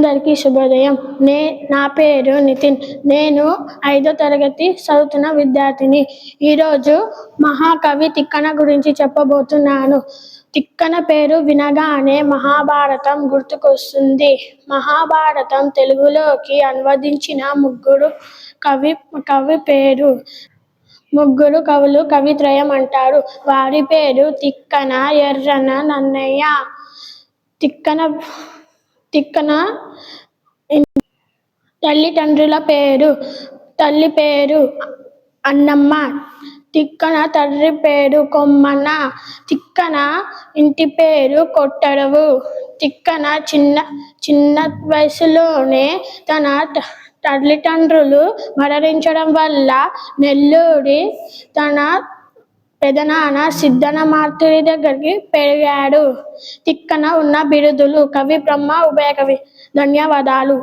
అందరికీ శుభోదయం. నా పేరు నితిన్. నేను 5వ తరగతి చదువుతున్న విద్యార్థిని. ఈరోజు మహాకవి తిక్కన గురించి చెప్పబోతున్నాను. తిక్కన పేరు వినగానే మహాభారతం గుర్తుకొస్తుంది. మహాభారతం తెలుగులోకి అనువదించిన ముగ్గురు కవులు కవిత్రయం అంటారు. వారి పేరు తిక్కన, ఎర్రన, నన్నయ్య. తిక్కన తల్లి పేరు అన్నమ్మ. తిక్కన తండ్రి పేరు కొమ్మన. తిక్కన ఇంటి పేరు కొట్టరువు. తిక్కన చిన్న వయసులోనే తన తల్లిదండ్రులు మరణించడం వల్ల నెల్లూరి తన పెదనాన్న సిద్ధన్నమాత్రుడి దగ్గరికి పెరిగాడు. తిక్కన ఉన్న బిరుదులు: కవి, బ్రహ్మ, ఉభయకవి. ధన్యవాదాలు.